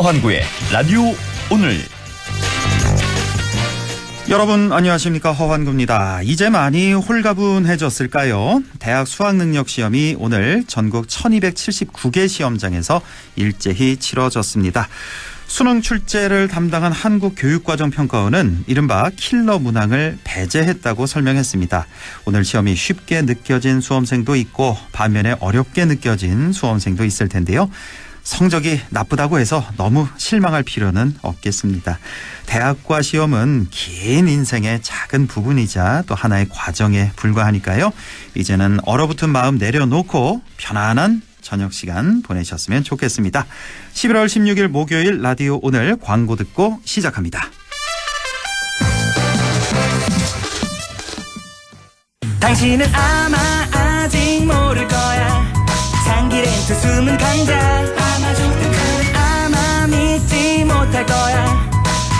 허환구의 라디오 오늘. 여러분 안녕하십니까, 허환구입니다. 이제 많이 홀가분해졌을까요? 대학 수학능력시험이 오늘 전국 1279개 시험장에서 일제히 치러졌습니다. 수능 출제를 담당한 한국교육과정평가원은 이른바 킬러 문항을 배제했다고 설명했습니다. 오늘 시험이 쉽게 느껴진 수험생도 있고 반면에 어렵게 느껴진 수험생도 있을 텐데요. 성적이 나쁘다고 해서 너무 실망할 필요는 없겠습니다. 대학과 시험은 긴 인생의 작은 부분이자 또 하나의 과정에 불과하니까요. 이제는 얼어붙은 마음 내려놓고 편안한 저녁 시간 보내셨으면 좋겠습니다. 11월 16일 목요일 라디오 오늘 광고 듣고 시작합니다. 당신은 아마 아직 모를 거야. 장기렌트 숨은 강자 아마존. 아마 믿지 못할 거야.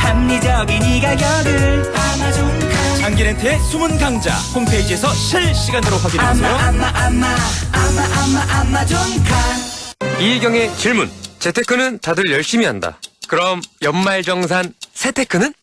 합리적인 이 가격을 아마존. 장기렌트의 숨은 강자 홈페이지에서 실시간으로 확인하세요. 아마존카. 이희경의 질문. 재테크는 다들 열심히 한다. 그럼 연말정산 세테크는?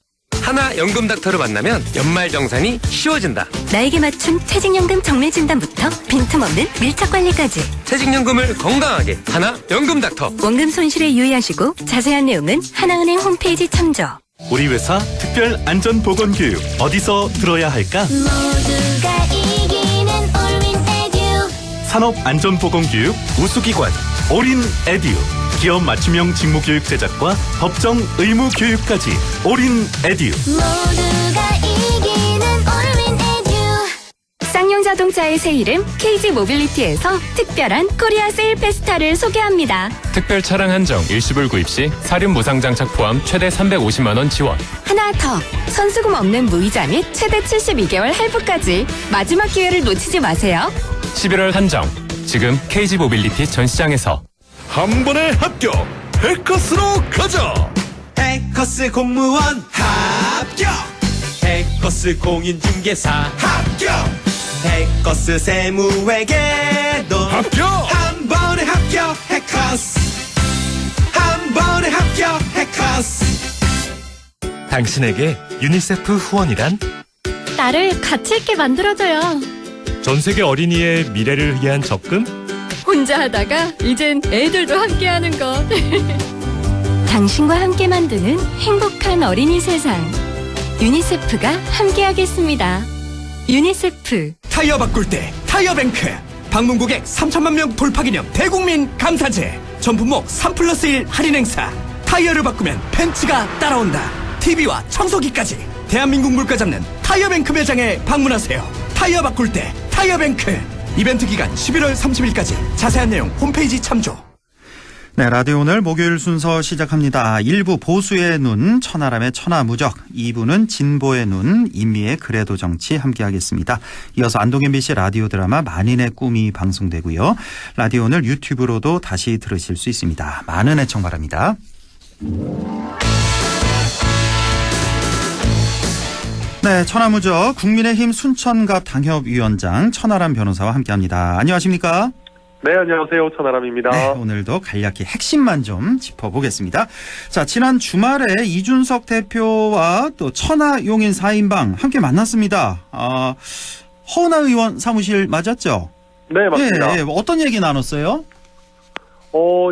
하나연금닥터를 만나면 연말정산이 쉬워진다. 나에게 맞춘 퇴직연금 정밀진단부터 빈틈없는 밀착관리까지. 퇴직연금을 건강하게 하나연금닥터. 원금 손실에 유의하시고 자세한 내용은 하나은행 홈페이지 참조. 우리 회사 특별 안전보건교육 어디서 들어야 할까? 모두가 이기는 올윈 에듀. 산업안전보건교육 우수기관 올인에듀. 기업 맞춤형 직무교육 제작과 법정 의무교육까지 올인에듀. 모두가 이기는 올윈 에듀. 쌍용 자동차의 새 이름 KG 모빌리티에서 특별한 코리아 세일 페스타를 소개합니다. 특별 차량 한정 일시불 구입 시 사륜 무상 장착 포함 최대 350만 원 지원. 하나 더, 선수금 없는 무이자 및 최대 72개월 할부까지. 마지막 기회를 놓치지 마세요. 11월 한정. 지금 KG 모빌리티 전 시장에서. 한 번에 합격! 해커스로 가자! 해커스 공무원 합격! 해커스 공인중개사 합격! 해커스 세무회계도 합격! 한 번에 합격! 해커스! 한 번에 합격! 해커스! 당신에게 유니세프 후원이란? 나를 가치 있게 만들어줘요. 전 세계 어린이의 미래를 위한 적금? 혼자 하다가 이젠 애들도 함께하는 것. 당신과 함께 만드는 행복한 어린이 세상. 유니세프가 함께하겠습니다. 유니세프. 타이어 바꿀 때 타이어뱅크. 방문 고객 3천만 명 돌파 기념 대국민 감사제. 전 품목 3+1 할인 행사. 타이어를 바꾸면 벤츠가 따라온다. TV와 청소기까지. 대한민국 물가 잡는 타이어뱅크 매장에 방문하세요. 타이어 바꿀 때 타이어뱅크. 이벤트 기간 11월 30일까지. 자세한 내용 홈페이지 참조. 네, 라디오 오늘 목요일 순서 시작합니다. 1부 보수의 눈, 천하람의 천하무적, 2부는 진보의 눈, 인미의 그래도 정치 함께하겠습니다. 이어서 안동 MBC 라디오 드라마 만인의 꿈이 방송되고요. 라디오 오늘 유튜브로도 다시 들으실 수 있습니다. 많은 애청 바랍니다. 네, 천하무적 국민의힘 순천갑 당협위원장 천하람 변호사와 함께합니다. 안녕하십니까? 네, 안녕하세요. 천하람입니다. 네, 오늘도 간략히 핵심만 좀 짚어보겠습니다. 자, 지난 주말에 이준석 대표와 또 천하용인 4인방 함께 만났습니다. 허은하 의원 사무실 맞았죠? 네, 맞습니다. 예, 어떤 얘기 나눴어요?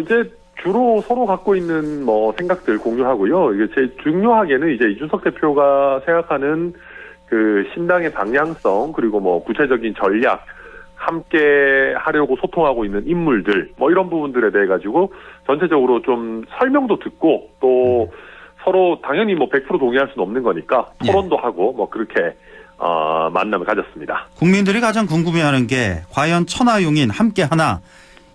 이제 주로 서로 갖고 있는 생각들 공유하고요. 이게 제일 중요하게는 이제 이준석 대표가 생각하는 그 신당의 방향성, 그리고 구체적인 전략, 함께 하려고 소통하고 있는 인물들, 이런 부분들에 대해 가지고 전체적으로 좀 설명도 듣고 또 서로 당연히 100% 동의할 수는 없는 거니까 토론도 하고 그렇게 만남을 가졌습니다. 국민들이 가장 궁금해하는 게 과연 천하용인 함께 하나,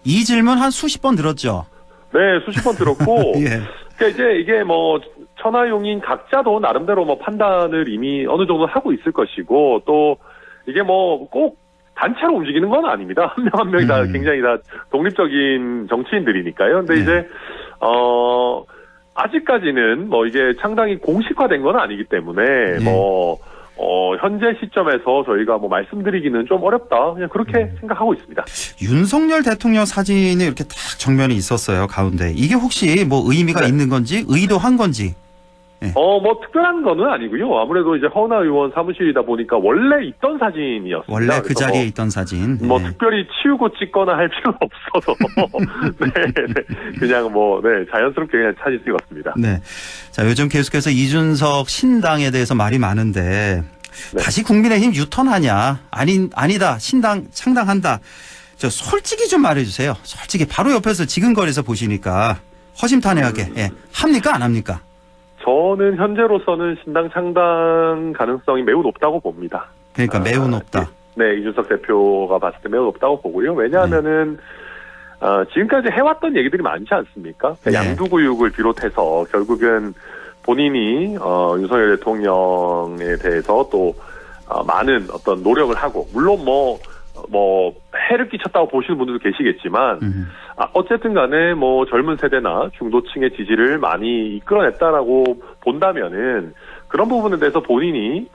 이 질문 한 수십 번 들었죠? 네, 수십 번 들었고, 예. 그러니까 이제 이게 천하용인 각자도 나름대로 판단을 이미 어느 정도 하고 있을 것이고, 또 이게 꼭 단체로 움직이는 건 아닙니다. 한 명 한 명이 다 굉장히 다 독립적인 정치인들이니까요. 근데 이제, 아직까지는 이게 상당히 공식화된 건 아니기 때문에, 현재 시점에서 저희가 뭐 말씀드리기는 좀 어렵다. 그냥 그렇게 생각하고 있습니다. 윤석열 대통령 사진이 이렇게 딱 정면에 있었어요, 가운데. 이게 혹시 뭐 의미가 네. 있는 건지, 의도한 건지. 뭐 특별한 거는 아니고요. 아무래도 이제 허은하 의원 사무실이다 보니까 원래 있던 사진이었습니다. 원래 그 그래서 자리에 뭐 있던 사진. 뭐 네. 특별히 치우고 찍거나 할 필요는 없어서 그냥 자연스럽게 그냥 사진 찍었습니다. 네. 자, 요즘 계속해서 이준석 신당에 대해서 말이 많은데 다시 국민의힘 유턴하냐? 아니다. 신당 창당한다. 저 솔직히 좀 말해주세요. 솔직히 바로 옆에서 지근거리에서 보시니까 허심탄회하게 합니까 안 합니까? 저는 현재로서는 신당 창당 가능성이 매우 높다고 봅니다. 그러니까 매우 높다. 네, 이준석 대표가 봤을 때 매우 높다고 보고요. 왜냐하면은 지금까지 해왔던 얘기들이 많지 않습니까? 네. 양두구육을 비롯해서 결국은 본인이 윤석열 대통령에 대해서 또 많은 어떤 노력을 하고 물론 뭐 해를 끼쳤다고 보시는 분들도 계시겠지만 어쨌든 간에 뭐 젊은 세대나 중도층의 지지를 많이 이끌어냈다라고 본다면은 그런 부분에 대해서 본인이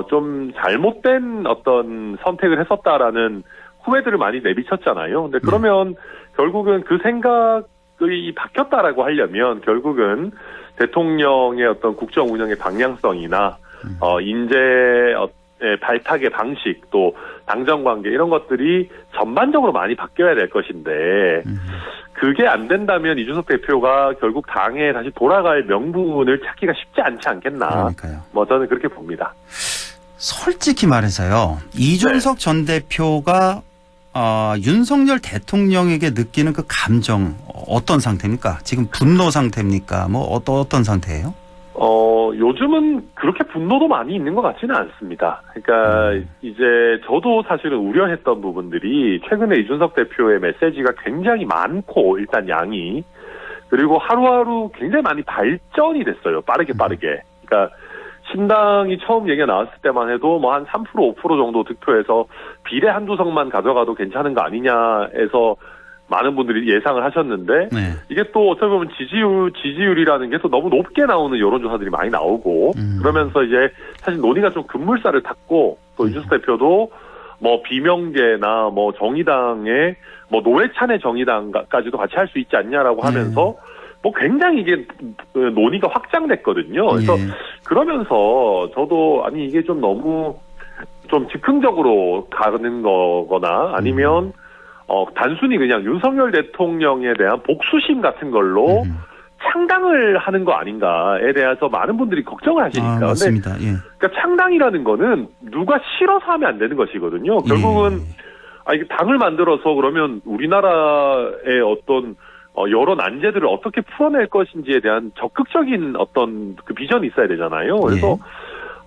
좀 잘못된 어떤 선택을 했었다라는 후회들을 많이 내비쳤잖아요. 근데 그러면 결국은 그 생각이 바뀌었다라고 하려면 결국은 대통령의 어떤 국정 운영의 방향성이나 인재 발탁의 방식 또 당정 관계 이런 것들이 전반적으로 많이 바뀌어야 될 것인데 그게 안 된다면 이준석 대표가 결국 당에 다시 돌아갈 명분을 찾기가 쉽지 않지 않겠나. 그러니까요. 뭐 저는 그렇게 봅니다. 솔직히 말해서요. 이준석 전 대표가 윤석열 대통령에게 느끼는 그 감정 어떤 상태입니까? 지금 분노 상태입니까? 뭐 어떤 상태예요? 요즘은 그렇게 분노도 많이 있는 것 같지는 않습니다. 그러니까 이제 저도 사실은 우려했던 부분들이 최근에 이준석 대표의 메시지가 굉장히 많고 일단 양이 그리고 하루하루 굉장히 많이 발전이 됐어요. 빠르게. 그러니까 신당이 처음 얘기가 나왔을 때만 해도 뭐 한 3% 5% 정도 득표해서 비례 한두 석만 가져가도 괜찮은 거 아니냐 해서 많은 분들이 예상을 하셨는데 이게 또 어떻게 보면 지지율이라는 게 또 너무 높게 나오는 여론조사들이 많이 나오고 그러면서 이제 사실 논의가 좀 급물살을 탔고 또 이준석 대표도 뭐 비명계나 뭐 정의당의 뭐 노회찬의 정의당까지도 같이 할 수 있지 않냐라고 하면서 뭐 굉장히 이게 논의가 확장됐거든요. 그래서 그러면서 저도 아니 이게 좀 너무 좀 즉흥적으로 가는 거거나 아니면 단순히 그냥 윤석열 대통령에 대한 복수심 같은 걸로 창당을 하는 거 아닌가에 대해서 많은 분들이 걱정을 하시니까. 맞습니다. 그러니까 창당이라는 거는 누가 싫어서 하면 안 되는 것이거든요. 결국은 이게 당을 만들어서 그러면 우리나라의 어떤 여러 난제들을 어떻게 풀어낼 것인지에 대한 적극적인 어떤 그 비전이 있어야 되잖아요. 그래서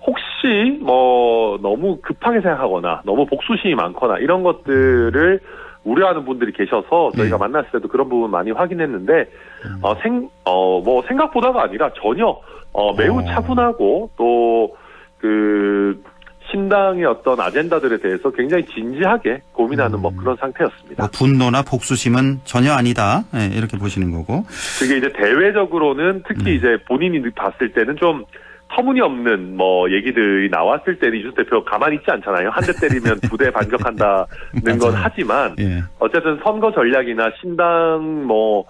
혹시 뭐 너무 급하게 생각하거나 너무 복수심이 많거나 이런 것들을 우려하는 분들이 계셔서 저희가 만났을 때도 그런 부분 많이 확인했는데 뭐 생각보다가 아니라 전혀 매우 차분하고 또 그 신당의 어떤 아젠다들에 대해서 굉장히 진지하게 고민하는 뭐 그런 상태였습니다. 뭐 분노나 복수심은 전혀 아니다. 이렇게 보시는 거고. 그게 이제 대외적으로는 특히 이제 본인이 봤을 때는 좀 터무니없는 뭐 얘기들이 나왔을 때 이준석 대표 가만히 있지 않잖아요. 한 대 때리면 두 대 반격한다는 건 하지만 어쨌든 선거 전략이나 신당 뭐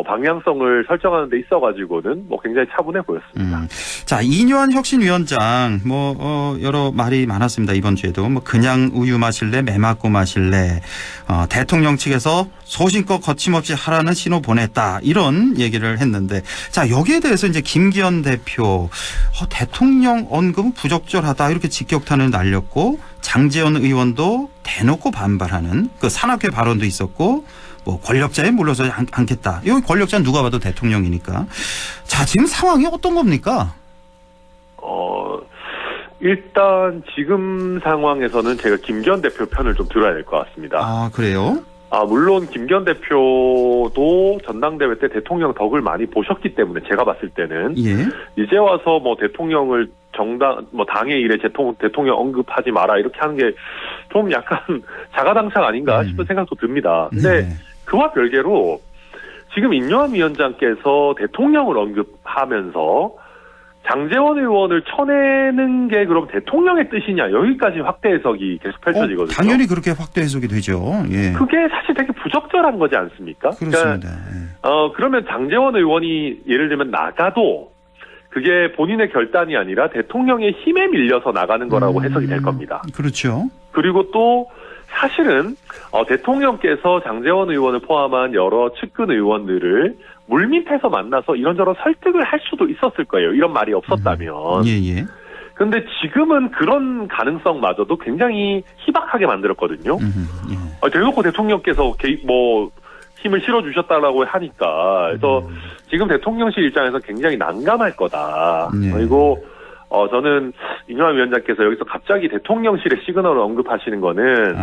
방향성을 설정하는 데 있어가지고는 뭐 굉장히 차분해 보였습니다. 자, 이뇨한 혁신위원장 뭐 여러 말이 많았습니다. 이번 주에도 뭐 그냥 우유 마실래, 매 맞고 마실래, 대통령 측에서 소신껏 거침없이 하라는 신호 보냈다 이런 얘기를 했는데, 자 여기에 대해서 이제 김기현 대표 대통령 언급은 부적절하다 이렇게 직격탄을 날렸고, 장제원 의원도 대놓고 반발하는 그 산악회 발언도 있었고. 뭐 권력자에 물러서 않겠다. 여기 권력자는 누가 봐도 대통령이니까. 자, 지금 상황이 어떤 겁니까? 일단 지금 상황에서는 제가 김기현 대표 편을 좀 들어야 될 것 같습니다. 아, 그래요? 물론 김기현 대표도 전당대회 때 대통령 덕을 많이 보셨기 때문에 제가 봤을 때는 이제 와서 뭐 대통령을 당의 일에 대통령 언급하지 마라 이렇게 하는 게 좀 약간 자가당착 아닌가 싶은 생각도 듭니다. 근데 그와 별개로 지금 인요한 위원장께서 대통령을 언급하면서 장제원 의원을 쳐내는 게 그럼 대통령의 뜻이냐 여기까지 확대 해석이 계속 펼쳐지거든요. 당연히 그렇게 확대 해석이 되죠. 예. 그게 사실 되게 부적절한 거지 않습니까? 그렇습니다. 그러니까, 그러면 장제원 의원이 예를 들면 나가도 그게 본인의 결단이 아니라 대통령의 힘에 밀려서 나가는 거라고 해석이 될 겁니다. 그렇죠. 그리고 또 사실은 대통령께서 장제원 의원을 포함한 여러 측근 의원들을 물밑에서 만나서 이런저런 설득을 할 수도 있었을 거예요. 이런 말이 없었다면. 예. 근데 지금은 그런 가능성마저도 굉장히 희박하게 만들었거든요. 대놓고 대통령께서 힘을 실어주셨다라고 하니까. 그래서 지금 대통령실 입장에서 굉장히 난감할 거다. 그리고 저는 이뇨한 위원장께서 여기서 갑자기 대통령실의 시그널을 언급하시는 거는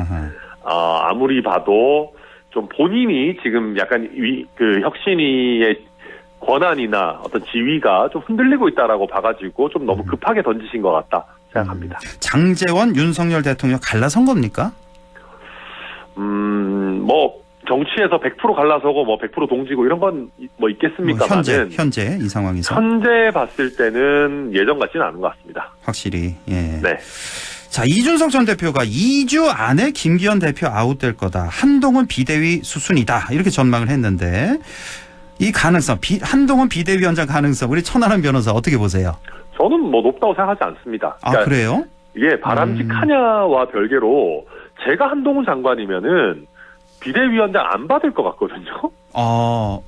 아무리 봐도 좀 본인이 지금 약간 그 혁신위의 권한이나 어떤 지위가 좀 흔들리고 있다라고 봐가지고 좀 너무 급하게 던지신 것 같다 생각합니다. 장제원, 윤석열 대통령 갈라선 겁니까? 정치에서 100% 갈라서고 100% 동지고 이런 건 있겠습니까만은 현재 이 상황에서 현재 봤을 때는 예전 같지는 않은 것 같습니다. 확실히. 예. 네. 자, 이준석 전 대표가 2주 안에 김기현 대표 아웃될 거다. 한동훈 비대위 수순이다. 이렇게 전망을 했는데 이 가능성, 한동훈 비대위원장 가능성 우리 천하람 변호사 어떻게 보세요? 저는 높다고 생각하지 않습니다. 그러니까 그래요? 이게 바람직하냐와 별개로 제가 한동훈 장관이면은 비대위원장 안 받을 것 같거든요.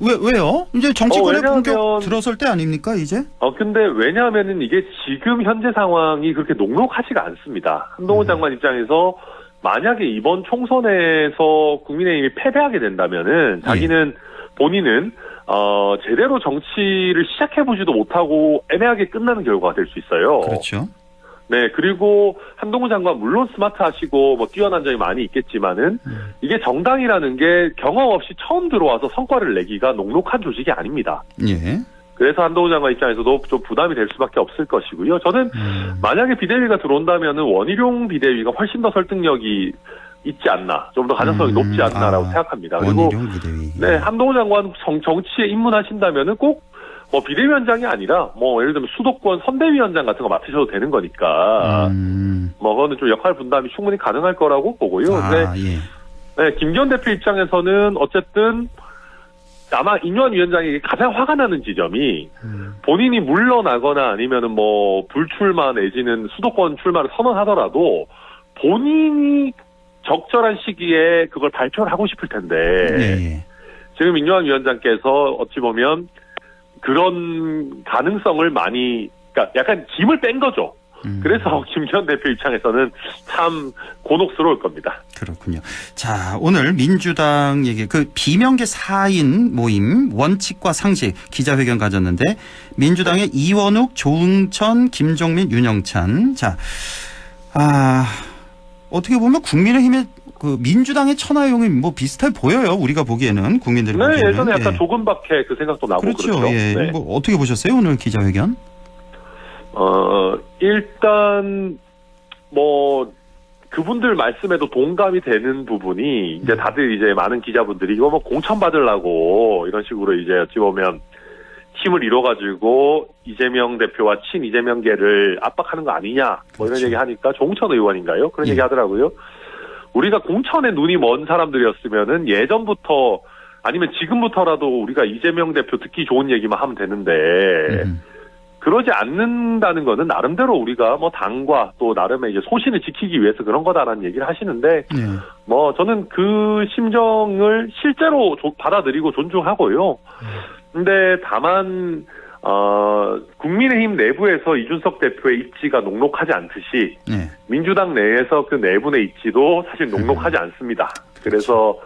왜요? 이제 정치권에 왜냐하면, 본격 들어설 때 아닙니까, 이제? 근데 왜냐하면은 이게 지금 현재 상황이 그렇게 녹록하지가 않습니다. 한동훈 장관 입장에서 만약에 이번 총선에서 국민의힘이 패배하게 된다면은 자기는 본인은 제대로 정치를 시작해보지도 못하고 애매하게 끝나는 결과가 될 수 있어요. 그렇죠. 네, 그리고 한동훈 장관 물론 스마트하시고 뛰어난 점이 많이 있겠지만은 이게 정당이라는 게 경험 없이 처음 들어와서 성과를 내기가 녹록한 조직이 아닙니다. 예. 그래서 한동훈 장관 입장에서도 좀 부담이 될 수밖에 없을 것이고요. 저는 만약에 비대위가 들어온다면은 원희룡 비대위가 훨씬 더 설득력이 있지 않나, 좀 더 가능성이 높지 않나라고 생각합니다. 그리고 원희룡 비대위. 네, 한동훈 장관 정치에 입문하신다면은 꼭 비대위원장이 아니라 예를 들면 수도권 선대위원장 같은 거 맡으셔도 되는 거니까 그거는 좀 역할 분담이 충분히 가능할 거라고 보고요. 근데 네, 김기현 대표 입장에서는 어쨌든 아마 이뇨한 위원장에게 가장 화가 나는 지점이 본인이 물러나거나 아니면은 불출마 내지는 수도권 출마를 선언하더라도 본인이 적절한 시기에 그걸 발표를 하고 싶을 텐데 지금 이뇨한 위원장께서 어찌 보면 그런 가능성을 그러니까 약간 김을 뺀 거죠. 그래서 김기현 대표 입장에서는 참 곤혹스러울 겁니다. 그렇군요. 자, 오늘 민주당 얘기, 비명계 4인 모임 원칙과 상식 기자회견 가졌는데 민주당의 이원욱, 조응천, 김종민, 윤영찬. 자, 어떻게 보면 국민의힘의 민주당의 천하용이 비슷해 보여요. 우리가 보기에는 국민들이 보기에는. 네, 예전에 약간 조금밖에 그 생각도 나고 그렇죠. 예. 네. 어떻게 보셨어요 오늘 기자회견? 일단 그분들 말씀에도 동감이 되는 부분이 이제 다들 이제 많은 기자분들이 이거 공천 받으려고 이런 식으로 이제 어찌 보면 힘을 이뤄가지고 이재명 대표와 친 이재명계를 압박하는 거 아니냐 이런 얘기 하니까 조응천 의원인가요? 그런 얘기 하더라고요. 우리가 공천에 눈이 먼 사람들이었으면은 예전부터 아니면 지금부터라도 우리가 이재명 대표 듣기 좋은 얘기만 하면 되는데 그러지 않는다는 거는 나름대로 우리가 당과 또 나름의 이제 소신을 지키기 위해서 그런 거다라는 얘기를 하시는데 저는 그 심정을 실제로 받아들이고 존중하고요. 근데 다만 국민의힘 내부에서 이준석 대표의 입지가 녹록하지 않듯이 민주당 내에서 그 내분의 입지도 사실 녹록하지 않습니다. 그래서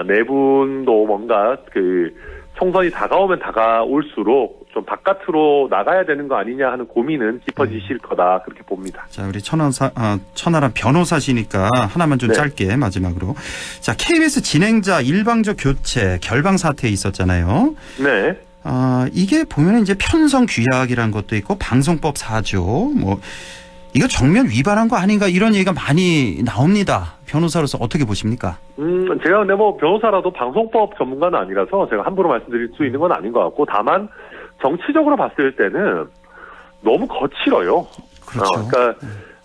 네 분도 뭔가 총선이 다가오면 다가올수록 좀 바깥으로 나가야 되는 거 아니냐 하는 고민은 깊어지실 거다 그렇게 봅니다. 자, 우리 천하람 변호사시니까 하나만 좀 짧게 마지막으로. 자, KBS 진행자 일방적 교체 결방 사태 있었잖아요. 네. 이게 보면 이제 편성 규약이라는 것도 있고 방송법 4조 이거 정면 위반한 거 아닌가 이런 얘기가 많이 나옵니다. 변호사로서 어떻게 보십니까? 제가 근데 변호사라도 방송법 전문가는 아니라서 제가 함부로 말씀드릴 수 있는 건 아닌 것 같고 다만 정치적으로 봤을 때는 너무 거칠어요. 그렇죠. 그러니까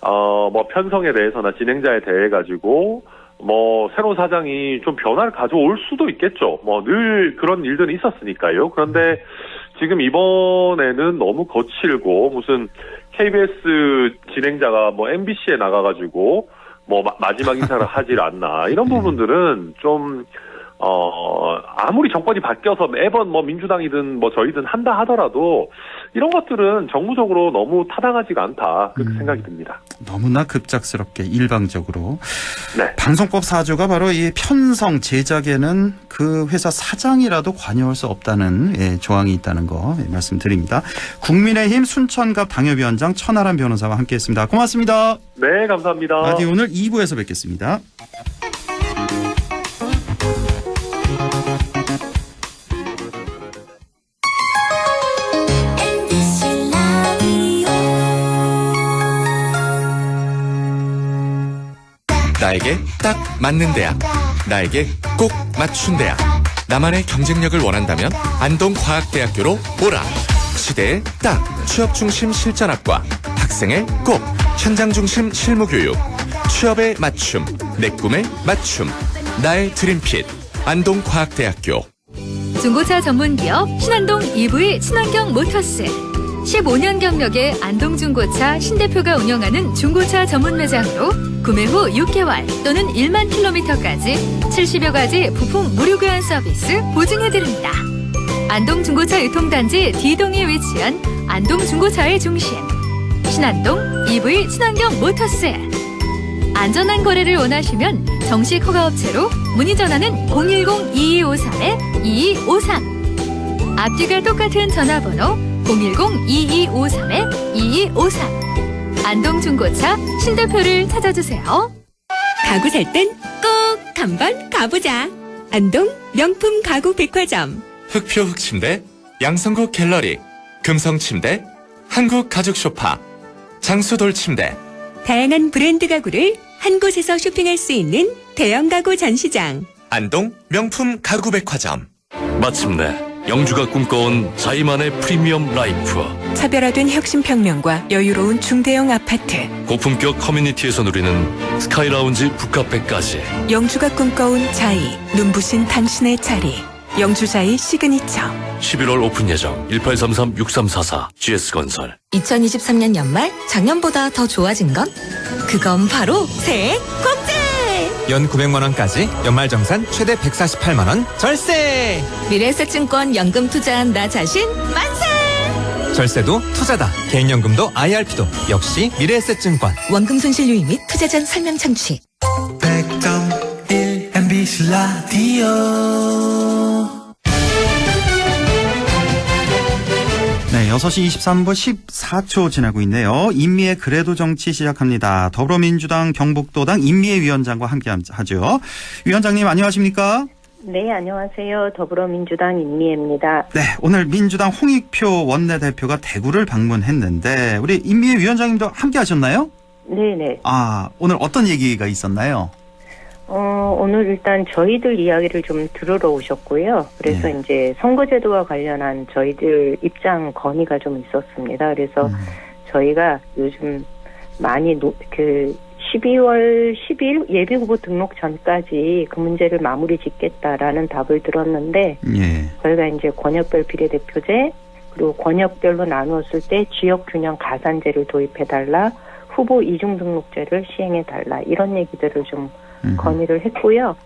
뭐 편성에 대해서나 진행자에 대해 가지고 뭐 새로운 사장이 좀 변화를 가져올 수도 있겠죠. 뭐 늘 그런 일들은 있었으니까요. 그런데 지금 이번에는 너무 거칠고 무슨 KBS 진행자가 뭐 MBC에 나가가지고 뭐 마지막 인사를 하질 않나 이런 부분들은 좀 아무리 정권이 바뀌어서 매번 뭐 민주당이든 뭐 저희든 한다 하더라도 이런 것들은 정무적으로 너무 타당하지가 않다 그렇게 생각이 듭니다. 너무나 급작스럽게 일방적으로. 네. 방송법 4조가 바로 이 편성 제작에는 그 회사 사장이라도 관여할 수 없다는 조항이 있다는 거 말씀드립니다. 국민의힘 순천갑 당협위원장 천하람 변호사와 함께했습니다. 고맙습니다. 네, 감사합니다. 라디오 오늘 2부에서 뵙겠습니다. 나에게 딱 맞는 대학, 나에게 꼭 맞춘 대학. 나만의 경쟁력을 원한다면 안동과학대학교로 오라. 시대에 딱 취업 중심 실전학과, 학생의 꼭 현장 중심 실무교육, 취업에 맞춤, 내 꿈에 맞춤, 나의 드림핏 안동과학대학교. 중고차 전문기업 신안동 EV 친환경 모터스. 15년 경력의 안동중고차 신대표가 운영하는 중고차 전문 매장으로 구매 후 6개월 또는 1만 킬로미터까지 70여 가지 부품 무료 교환 서비스 보증해드립니다. 안동중고차 유통단지 D동에 위치한 안동중고차의 중심 신안동 EV 친환경 모터스. 안전한 거래를 원하시면 정식 허가업체로 문의 전화는 010-2253-2253. 앞뒤가 똑같은 전화번호 010-2253-2253. 안동중고차 신대표를 찾아주세요. 가구 살 땐 꼭 한번 가보자. 안동 명품 가구 백화점. 흑표 흑침대, 양성국 갤러리, 금성침대, 한국가죽소파, 장수돌침대. 다양한 브랜드 가구를 한 곳에서 쇼핑할 수 있는 대형 가구 전시장. 안동 명품 가구 백화점. 마침내 영주가 꿈꿔온 자이만의 프리미엄 라이프. 차별화된 혁신평면과 여유로운 중대형 아파트. 고품격 커뮤니티에서 누리는 스카이라운지 북카페까지. 영주가 꿈꿔온 자이, 눈부신 당신의 자리. 영주자이 시그니처. 11월 오픈 예정. 1833-6344 GS건설. 2023년 연말 작년보다 더 좋아진 건? 그건 바로 세액 공제! 연 900만원까지 연말정산 최대 148만원 절세! 미래에셋증권 연금 투자한 나 자신 만세! 절세도 투자다. 개인연금도 IRP도 역시 미래에셋증권. 원금 손실 유의 및 투자 전 설명 청취. 100.1 MBC 라디오. 네, 6시 23분 14초 지나고 있네요. 인미의 그래도 정치 시작합니다. 더불어민주당 경북도당 인미의 위원장과 함께하죠. 위원장님 안녕하십니까? 네, 안녕하세요. 더불어민주당 인미애입니다. 네, 오늘 민주당 홍익표 원내대표가 대구를 방문했는데 우리 인미의 위원장님도 함께하셨나요? 네네. 아, 오늘 어떤 얘기가 있었나요? 오늘 일단 저희들 이야기를 좀 들으러 오셨고요. 그래서 이제 선거제도와 관련한 저희들 입장 건의가 좀 있었습니다. 그래서 저희가 요즘 많이 12월 10일 예비후보 등록 전까지 그 문제를 마무리 짓겠다라는 답을 들었는데 저희가 이제 권역별 비례대표제 그리고 권역별로 나누었을 때 지역균형 가산제를 도입해달라, 후보 이중 등록제를 시행해달라 이런 얘기들을 좀 건의를 했고요.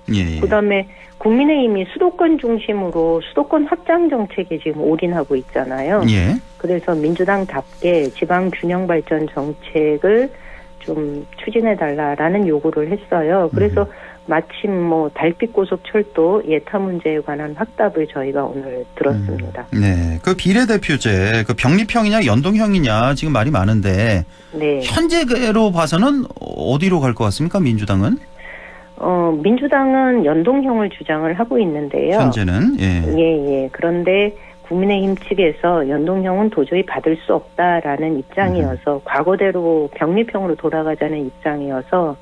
그다음에 국민의힘이 수도권 중심으로 수도권 확장 정책에 지금 올인하고 있잖아요. 그래서 민주당답게 지방 균형 발전 정책을 좀 추진해달라라는 요구를 했어요. 그래서 마침 뭐 달빛 고속철도 예타 문제에 관한 확답을 저희가 오늘 들었습니다. 네, 그 비례대표제 그 병립형이냐 연동형이냐 지금 말이 많은데 네. 현재로 봐서는 어디로 갈 것 같습니까? 민주당은? 민주당은 연동형을 주장을 하고 있는데요. 현재는 예. 그런데 국민의힘 측에서 연동형은 도저히 받을 수 없다라는 입장이어서 과거대로 병립형으로 돌아가자는 입장이어서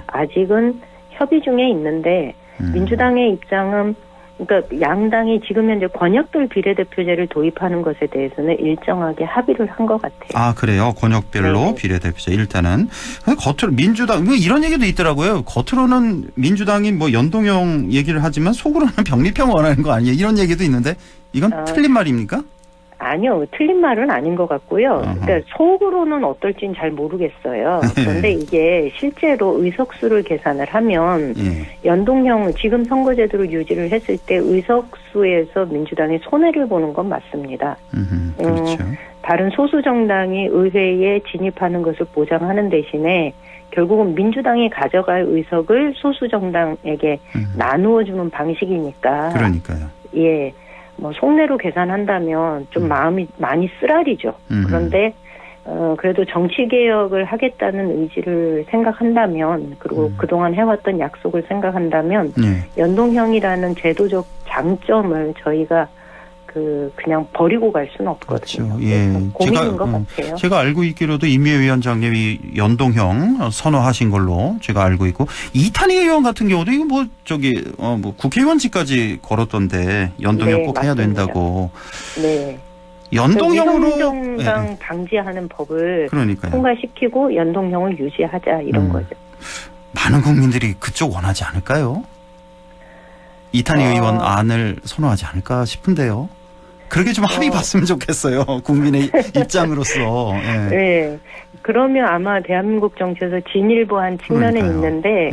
아직은 협의 중에 있는데 민주당의 입장은 그러니까 양당이 지금 현재 권역별 비례대표제를 도입하는 것에 대해서는 일정하게 합의를 한 것 같아요. 아, 그래요? 권역별로 네. 비례대표제 일단은. 근데 겉으로 민주당 뭐 이런 얘기도 있더라고요. 겉으로는 민주당이 뭐 연동형 얘기를 하지만 속으로는 병립형 원하는 거 아니에요? 이런 얘기도 있는데 이건 틀린 말입니까? 아니요. 틀린 말은 아닌 것 같고요. 그러니까 속으로는 어떨지는 잘 모르겠어요. 그런데 이게 실제로 의석수를 계산을 하면 연동형 지금 선거제도를 유지를 했을 때 의석수에서 민주당이 손해를 보는 건 맞습니다. 그렇죠. 다른 소수 정당이 의회에 진입하는 것을 보장하는 대신에 결국은 민주당이 가져갈 의석을 소수 정당에게 나누어 주는 방식이니까. 그러니까요. 예. 뭐 속내로 계산한다면 좀 마음이 많이 쓰라리죠. 그런데 그래도 정치 개혁을 하겠다는 의지를 생각한다면 그리고 그동안 해왔던 약속을 생각한다면 연동형이라는 제도적 장점을 저희가 그냥 버리고 갈 수는 없거든요. 그렇죠. 예. 고민인 것 같아요. 제가 알고 있기로도 임미애 위원장님이 연동형 선호하신 걸로 제가 알고 있고 이탄희 의원 같은 경우도 이거 뭐 국회의원직까지 걸었던데 연동형 네, 꼭 맞습니다. 해야 된다고. 네. 연동형으로 위성정당 방지하는 법을 그러니까요. 통과시키고 연동형을 유지하자 이런 거죠. 많은 국민들이 그쪽 원하지 않을까요? 이탄희 의원 안을 선호하지 않을까 싶은데요. 그렇게 좀 합의 봤으면 좋겠어요. 국민의 입장으로서. 예. 네. 그러면 아마 대한민국 정치에서 진일보한 측면은 그러니까요. 있는데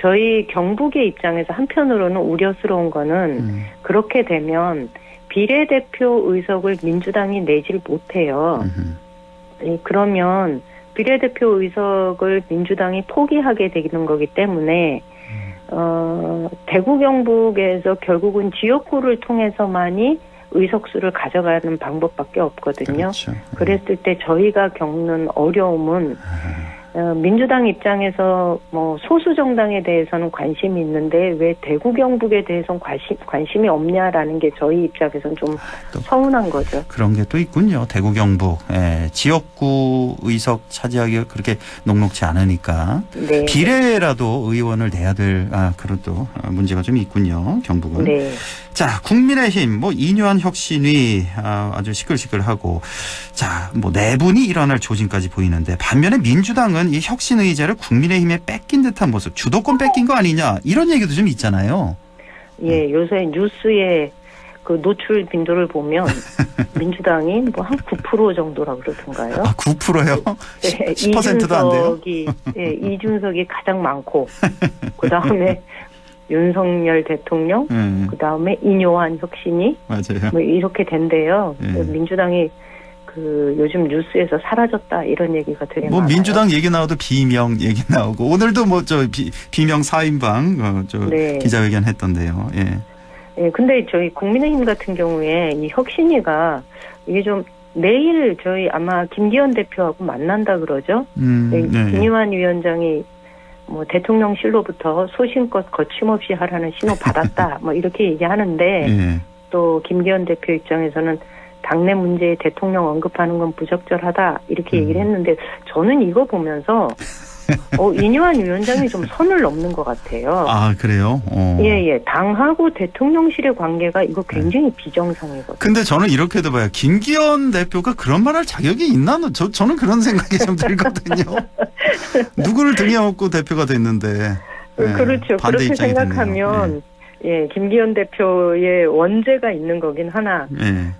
저희 경북의 입장에서 한편으로는 우려스러운 거는 그렇게 되면 비례대표 의석을 민주당이 내질 못해요. 그러면 비례대표 의석을 민주당이 포기하게 되는 거기 때문에 대구 경북에서 결국은 지역구를 통해서만이 의석수를 가져가는 방법밖에 없거든요. 그렇죠. 그랬을 때 저희가 겪는 어려움은 민주당 입장에서 뭐 소수 정당에 대해서는 관심이 있는데 왜 대구 경북에 대해서는 관심이 없냐라는 게 저희 입장에서는 좀 서운한 거죠. 그런 게 또 있군요. 대구 경북 지역구 의석 차지하기가 그렇게 녹록지 않으니까 네. 비례라도 의원을 내야 될 그런 또 문제가 좀 있군요. 경북은. 네. 자, 국민의힘 뭐 이뇨한 혁신이 아주 시끌시끌하고 자, 뭐 내분이 일어날 조짐까지 보이는데 반면에 민주당은 이 혁신 의제를 국민의힘에 뺏긴 듯한 모습, 주도권 뺏긴 거 아니냐 이런 얘기도 좀 있잖아요. 예, 요새 뉴스에 그 노출 빈도를 보면 민주당이 뭐 한 9% 정도라 그러던가요? 9%요? 네, 10%도 안 돼요? 이준석이 가장 많고 그 다음에 윤석열 대통령, 그 다음에 이뇨한 혁신이 맞아요. 뭐 이렇게 된대요. 민주당이 요즘 뉴스에서 사라졌다 이런 얘기가 되게 뭐 많아요. 민주당 얘기 나와도 비명 얘기 나오고 오늘도 뭐 비명 4인방 네. 기자회견 했던데요. 예. 예, 근데 저희 국민의힘 같은 경우에 이 혁신이가 이게 좀 내일 저희 아마 김기현 대표하고 만난다 그러죠. 네. 김유한 위원장이 뭐 대통령실로부터 소신껏 거침없이 하라는 신호 받았다. 뭐 이렇게 얘기하는데 또 김기현 대표 입장에서는 당내 문제에 대통령 언급하는 건 부적절하다 이렇게 얘기를 했는데 저는 이거 보면서 이뇨한 위원장이 좀 선을 넘는 것 같아요. 아, 그래요? 예. 당하고 대통령실의 관계가 이거 굉장히 비정상이거든요. 근데 저는 이렇게도 봐요. 김기현 대표가 그런 말 할 자격이 있나? 저는 그런 생각이 좀 들거든요. 누구를 등에 업고 대표가 됐는데. 그렇죠. 반대 그렇게 입장이 생각하면 김기현 대표의 원죄가 있는 거긴 하나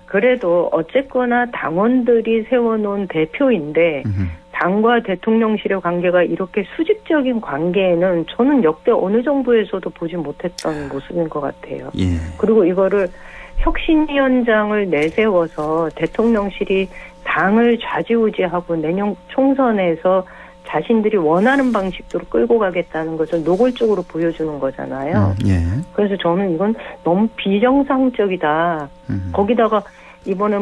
그래도 어쨌거나 당원들이 세워놓은 대표인데 당과 대통령실의 관계가 이렇게 수직적인 관계에는 저는 역대 어느 정부에서도 보지 못했던 모습인 것 같아요. 그리고 이거를 혁신위원장을 내세워서 대통령실이 당을 좌지우지하고 내년 총선에서 자신들이 원하는 방식대로 끌고 가겠다는 것을 노골적으로 보여주는 거잖아요. 그래서 저는 이건 너무 비정상적이다. 거기다가 이번에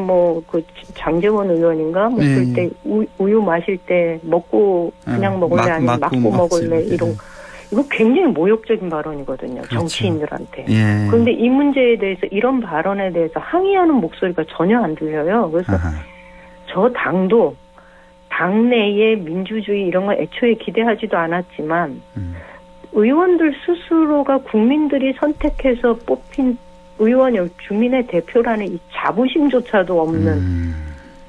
장재원 의원인가 그때 우유 마실 때 먹고 그냥 먹을래 아니면 맞고 먹을래 이거 굉장히 모욕적인 발언이거든요. 그렇죠. 정치인들한테. 그런데 이 문제에 대해서 이런 발언에 대해서 항의하는 목소리가 전혀 안 들려요. 그래서 저 당도 당내의 민주주의 이런 거 애초에 기대하지도 않았지만 의원들 스스로가 국민들이 선택해서 뽑힌 의원이 주민의 대표라는 이 자부심조차도 없는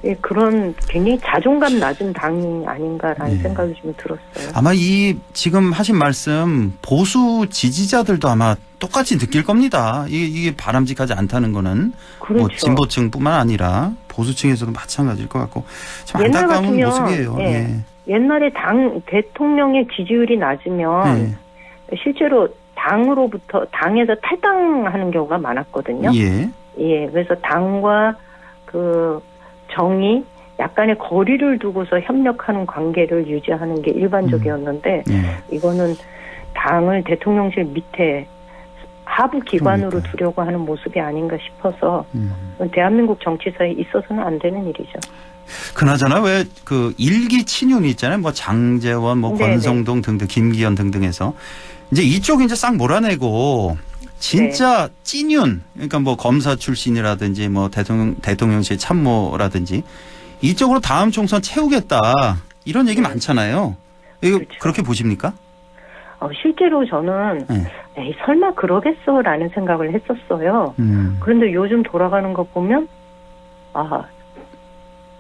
예, 그런 굉장히 자존감 낮은 당이 아닌가라는 생각이 좀 들었어요. 아마 이 지금 하신 말씀 보수 지지자들도 아마 똑같이 느낄 겁니다. 이게 바람직하지 않다는 거는 그렇죠. 뭐 진보층뿐만 아니라 보수층에서도 마찬가지일 것 같고 참 옛날 안타까운 같으면, 모습이에요. 예. 예. 옛날에 대통령의 지지율이 낮으면 실제로 당에서 탈당하는 경우가 많았거든요. 예. 예, 그래서 당과 그 정이 약간의 거리를 두고서 협력하는 관계를 유지하는 게 일반적이었는데 이거는 당을 대통령실 밑에 하부 기관으로 두려고 하는 모습이 아닌가 싶어서 대한민국 정치사에 있어서는 안 되는 일이죠. 그나저나 왜 그 일기 친윤이 있잖아요. 뭐 장제원, 뭐 네네. 권성동 등등, 김기현 등등해서 이제 이쪽 이제 싹 몰아내고 진짜 찐윤, 그러니까 뭐 검사 출신이라든지 뭐 대통령실 참모라든지 이쪽으로 다음 총선 채우겠다 이런 얘기 많잖아요. 이거 그렇죠. 그렇게 보십니까? 실제로 저는 에이, 설마 그러겠어라는 생각을 했었어요. 그런데 요즘 돌아가는 거 보면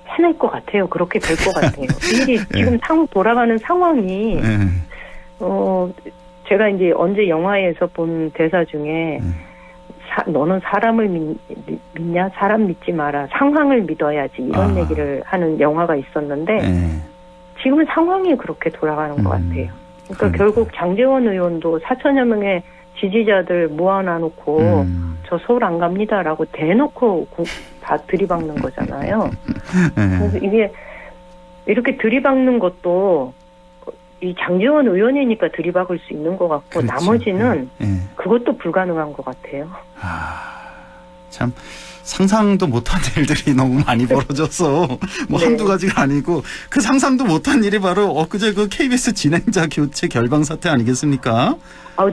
해낼 것 같아요. 그렇게 될 것 같아요. 이게 지금 돌아가는 상황이 제가 이제 언제 영화에서 본 대사 중에 너는 사람을 믿냐? 사람 믿지 마라. 상황을 믿어야지. 이런 얘기를 하는 영화가 있었는데 지금은 상황이 그렇게 돌아가는 것 같아요. 그러니까 결국 장제원 의원도 4천여 명의 지지자들 모아놔놓고 저 서울 안 갑니다라고 대놓고 다 들이박는 거잖아요. 그래서 이게 이렇게 들이박는 것도 이 장제원 의원이니까 들이박을 수 있는 것 같고 그렇죠. 나머지는 그것도 불가능한 것 같아요. 참 상상도 못한 일들이 너무 많이 벌어져서 뭐 한두 가지가 아니고 그 상상도 못한 일이 바로 엊그제 그 KBS 진행자 교체 결방 사태 아니겠습니까?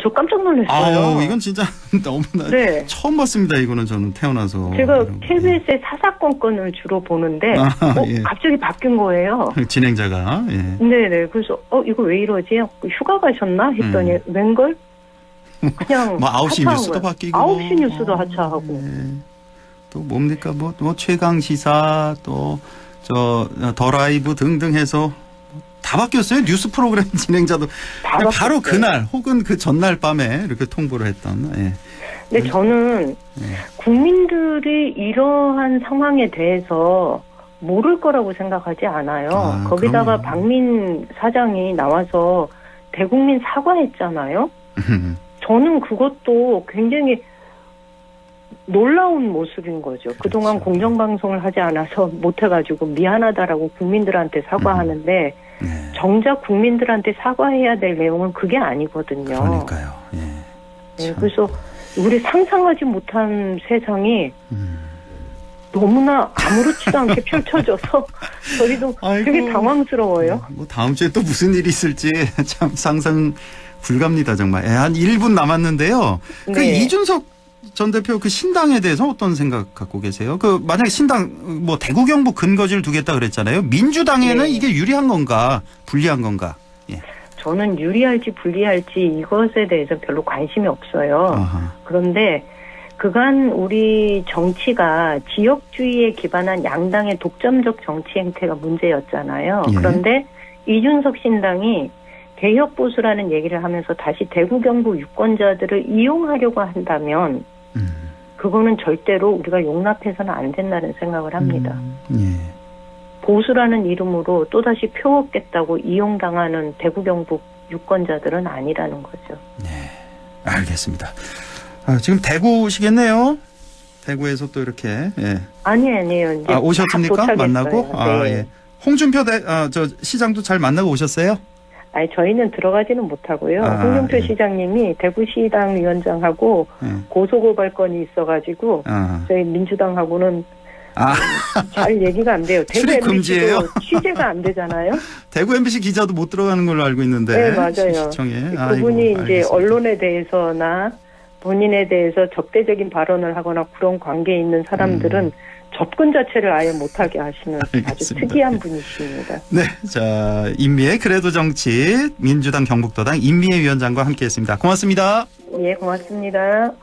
저 깜짝 놀랐어요. 이건 진짜 너무나 처음 봤습니다. 이거는 저는 태어나서. 제가 KBS의 사사건건을 주로 보는데 갑자기 바뀐 거예요. 진행자가. 네네. 그래서 이거 왜 이러지? 휴가 가셨나? 했더니 웬걸? 그냥 뭐 9시 뉴스도 바뀌고 9시 뉴스도 하차하고 또 뭡니까 뭐 최강 시사 또 더 라이브 등등 해서 다 바뀌었어요. 뉴스 프로그램 진행자도 바로 그날 혹은 그 전날 밤에 이렇게 통보를 했던. 근데 저는 국민들이 이러한 상황에 대해서 모를 거라고 생각하지 않아요. 거기다가 그럼요. 박민 사장이 나와서 대국민 사과했잖아요. 저는 그것도 굉장히 놀라운 모습인 거죠. 그동안 공정방송을 하지 않아서 못해가지고 미안하다라고 국민들한테 사과하는데 정작 국민들한테 사과해야 될 내용은 그게 아니거든요. 그러니까요. 그래서 우리 상상하지 못한 세상이 너무나 아무렇지도 않게 펼쳐져서 저희도 되게 당황스러워요. 뭐 다음 주에 또 무슨 일이 있을지 참 상상 불가입니다 정말. 한 1분 남았는데요. 그 이준석 전 대표 그 신당에 대해서 어떤 생각 갖고 계세요? 그 만약에 신당 뭐 대구 경북 근거지를 두겠다 그랬잖아요. 민주당에는 이게 유리한 건가 불리한 건가? 저는 유리할지 불리할지 이것에 대해서 별로 관심이 없어요. 그런데 그간 우리 정치가 지역주의에 기반한 양당의 독점적 정치 행태가 문제였잖아요. 그런데 이준석 신당이 개혁보수라는 얘기를 하면서 다시 대구 경북 유권자들을 이용하려고 한다면 그거는 절대로 우리가 용납해서는 안 된다는 생각을 합니다. 보수라는 이름으로 또다시 표 얻겠다고 이용당하는 대구 경북 유권자들은 아니라는 거죠. 알겠습니다. 지금 대구시겠네요. 대구에서 또 이렇게 아니에요. 이제 오셨습니까? 만나고? 홍준표 저 시장도 잘 만나고 오셨어요? 저희는 들어가지는 못하고요. 홍준표 시장님이 대구시당 위원장하고 고소고발건이 있어가지고 저희 민주당하고는 잘 얘기가 안 돼요. 대구 금지예요? MBC도 취재가 안 되잖아요. 대구 MBC 기자도 못 들어가는 걸로 알고 있는데. 네, 맞아요. 시청에. 그분이 이제 알겠습니다. 언론에 대해서나 본인에 대해서 적대적인 발언을 하거나 그런 관계에 있는 사람들은 접근 자체를 아예 못하게 하시는 아주 특이한 분이십니다. 네, 자 인미의 그래도 정치 민주당 경북도당 인미의 위원장과 함께했습니다. 고맙습니다. 예, 고맙습니다.